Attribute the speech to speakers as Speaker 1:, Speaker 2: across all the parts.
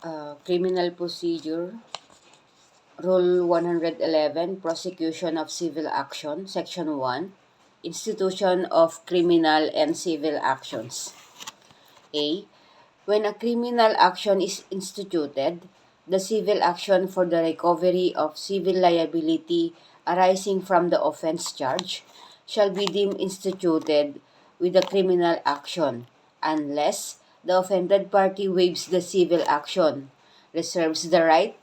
Speaker 1: Criminal Procedure, Rule 111, Prosecution of Civil Action, Section 1, Institution of Criminal and Civil Actions. A. When a criminal action is instituted, the civil action for the recovery of civil liability arising from the offense charge shall be deemed instituted with the criminal action, unless the offended party waives the civil action, reserves the right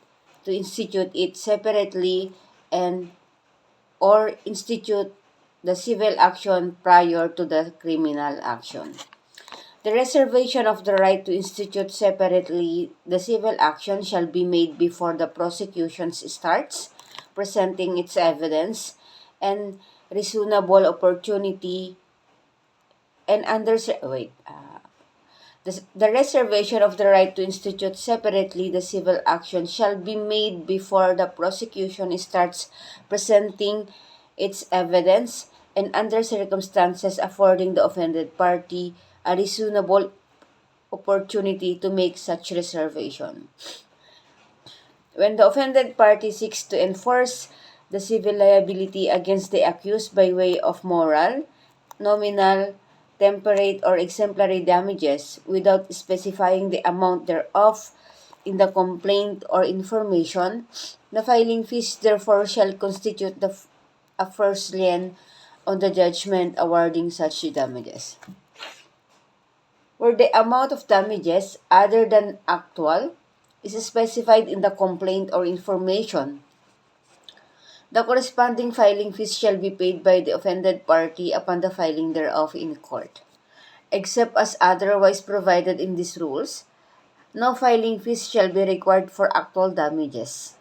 Speaker 1: to institute it separately, and or institute the civil action prior to the criminal action. The reservation of the right to institute separately the civil action shall be made before the prosecution starts presenting its evidence and reasonable opportunity and under wait the reservation of the right to institute separately the civil action shall be made before the prosecution starts presenting its evidence and under circumstances affording the offended party a reasonable opportunity to make such reservation. When the offended party seeks to enforce the civil liability against the accused by way of moral, nominal, temperate, or exemplary damages without specifying the amount thereof in the complaint or information, the filing fees therefore shall constitute a first lien on the judgment awarding such damages. Where the amount of damages other than actual is specified in the complaint or information, the corresponding filing fees shall be paid by the offended party upon the filing thereof in court. Except as otherwise provided in these rules, no filing fees shall be required for actual damages.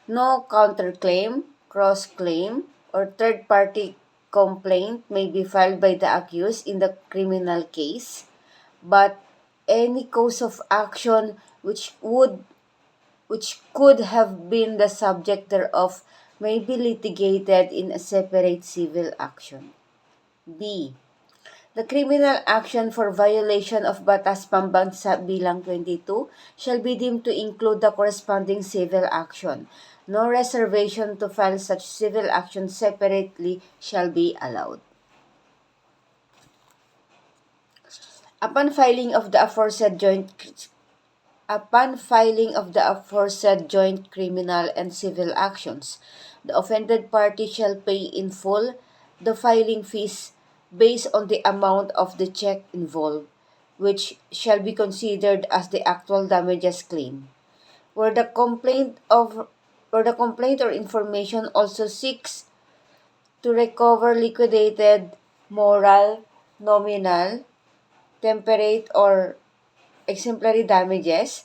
Speaker 1: No counterclaim, cross-claim, or third-party complaint may be filed by the accused in the criminal case, but any cause of action which could have been the subject thereof may be litigated in a separate civil action. B. The criminal action for violation of Batas Pambansa Bilang 22 shall be deemed to include the corresponding civil action. No reservation to file such civil action separately shall be allowed. Upon filing of the aforesaid joint criminal and civil actions, the offended party shall pay in full the filing fees based on the amount of the check involved, which shall be considered as the actual damages claim. Where the complaint or information also seeks to recover liquidated moral, nominal, temperate, or exemplary damages,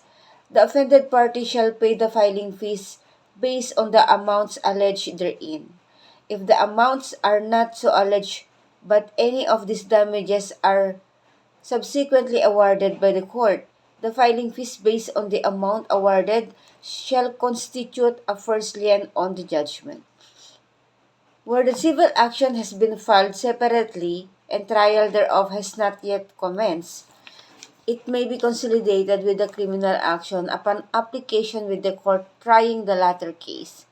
Speaker 1: the offended party shall pay the filing fees based on the amounts alleged therein. If the amounts are not so alleged but any of these damages are subsequently awarded by the court, the filing fees based on the amount awarded shall constitute a first lien on the judgment. Where the civil action has been filed separately and trial thereof has not yet commenced, it may be consolidated with the criminal action upon application with the court trying the latter case.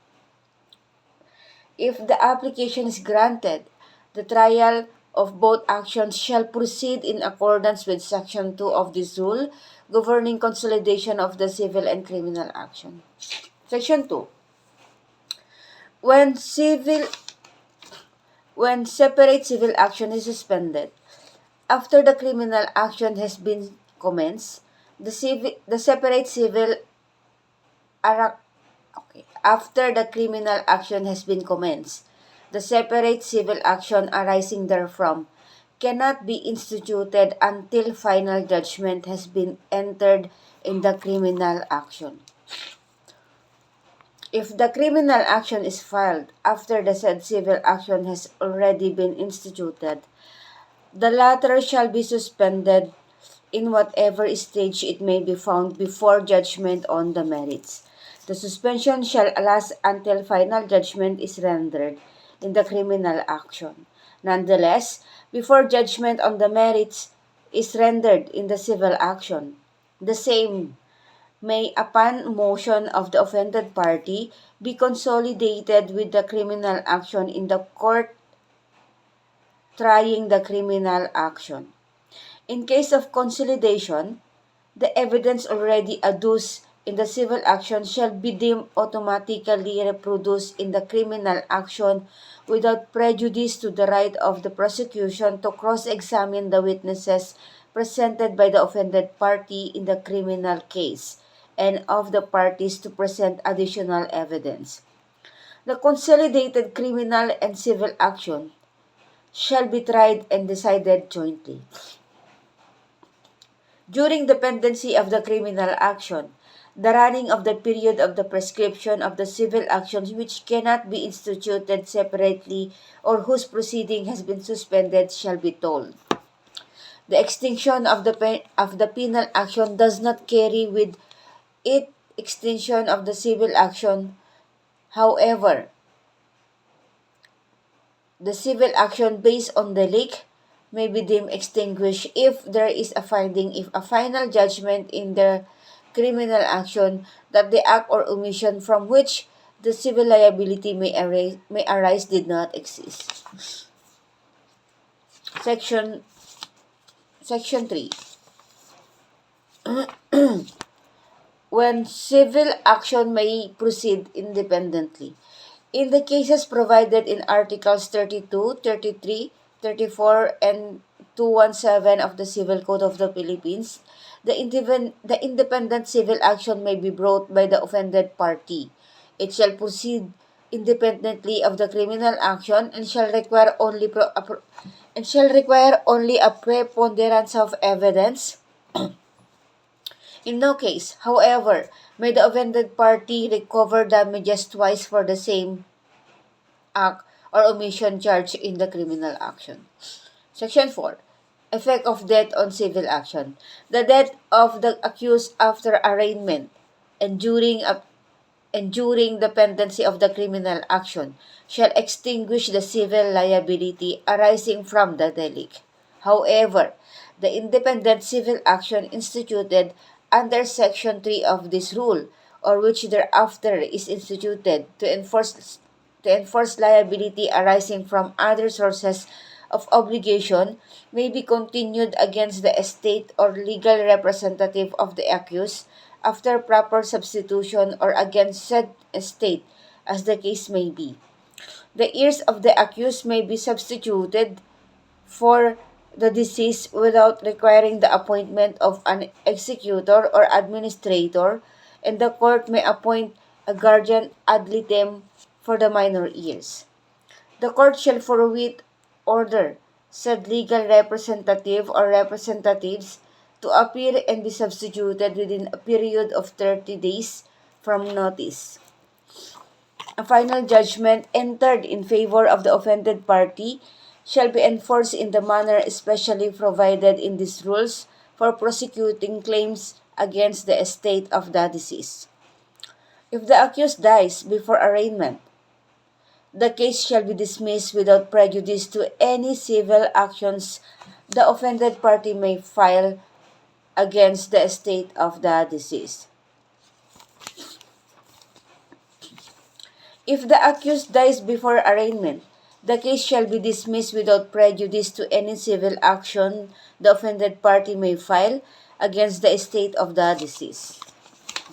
Speaker 1: If the application is granted, the trial of both actions shall proceed in accordance with Section 2 of this rule governing consolidation of the civil and criminal action. Section 2. When separate civil action is suspended, after the criminal action has been commenced, after the criminal action has been commenced, the separate civil action arising therefrom cannot be instituted until final judgment has been entered in the criminal action. If the criminal action is filed after the said civil action has already been instituted, the latter shall be suspended in whatever stage it may be found before judgment on the merits. The suspension shall last until final judgment is rendered in the criminal action. Nonetheless, before judgment on the merits is rendered in the civil action, The same may, upon motion of the offended party, be consolidated with the criminal action in the court trying the criminal action. In case of consolidation, the evidence already adduced in the civil action shall be deemed automatically reproduced in the criminal action without prejudice to the right of the prosecution to cross-examine the witnesses presented by the offended party in the criminal case and of the parties to present additional evidence. The consolidated criminal and civil action shall be tried and decided jointly. During the pendency of the criminal action, the running of the period of the prescription of the civil actions which cannot be instituted separately or whose proceeding has been suspended shall be told. The extinction of the penal action does not carry with it extinction of the civil action. However, the civil action based on the leak may be deemed extinguished if there is a finding if a final judgment in the criminal action that the act or omission from which the civil liability may arise did not exist. Section Section 3. When civil action may proceed independently. In the cases provided in Articles 32, 33, 34, and 217 of the Civil Code of the Philippines, the independent civil action may be brought by the offended party. It shall proceed independently of the criminal action and shall require only a preponderance of evidence. In no case, however, may the offended party recover damages twice for the same act or omission charged in the criminal action. Section 4. Effect of death on civil action. The death of the accused after arraignment and during the pendency of the criminal action shall extinguish the civil liability arising from the delicт. However, the independent civil action instituted under Section 3 of this rule, or which thereafter is instituted to enforce liability arising from other sources of obligation, may be continued against the estate or legal representative of the accused after proper substitution or against said estate, as the case may be. The heirs of the accused may be substituted for the deceased without requiring the appointment of an executor or administrator, and the court may appoint a guardian ad litem for the minor heirs. The court shall forthwith order said legal representative or representatives to appear and be substituted within a period of 30 days from notice. A final judgment entered in favor of the offended party shall be enforced in the manner especially provided in these rules for prosecuting claims against the estate of the deceased. If the accused dies before arraignment, the case shall be dismissed without prejudice to any civil actions the offended party may file against the estate of the deceased. If the accused dies before arraignment, the case shall be dismissed without prejudice to any civil action the offended party may file against the estate of the deceased.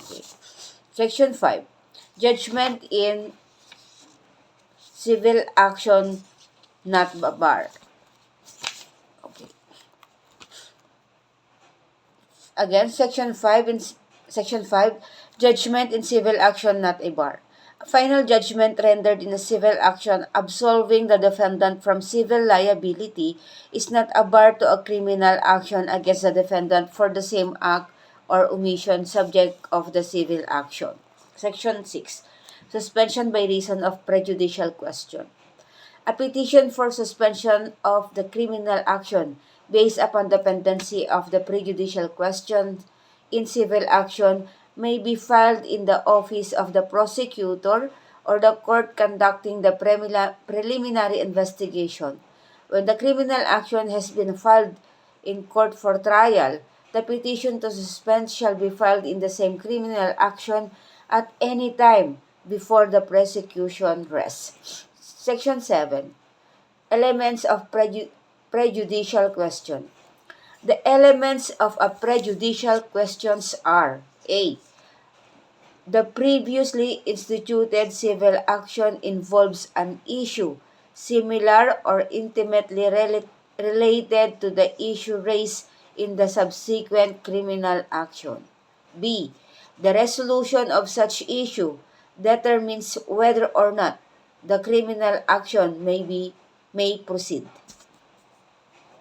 Speaker 1: Okay. Section 5. Judgment in civil action not barred. Okay. Again, Section 5, judgment in civil action not a bar. A final judgment rendered in a civil action absolving the defendant from civil liability is not a bar to a criminal action against the defendant for the same act or omission subject of the civil action. Section 6. Suspension by reason of prejudicial question. A petition for suspension of the criminal action based upon the pendency of the prejudicial question in civil action may be filed in the office of the prosecutor or the court conducting the preliminary investigation. When the criminal action has been filed in court for trial, The petition to suspend shall be filed in the same criminal action at any time before the prosecution rests. Section 7. Elements of prejudicial question. The elements of a prejudicial questions are: A. The previously instituted civil action involves an issue similar or intimately related to the issue raised in the subsequent criminal action. B. The resolution of such issue determines whether or not the criminal action may proceed.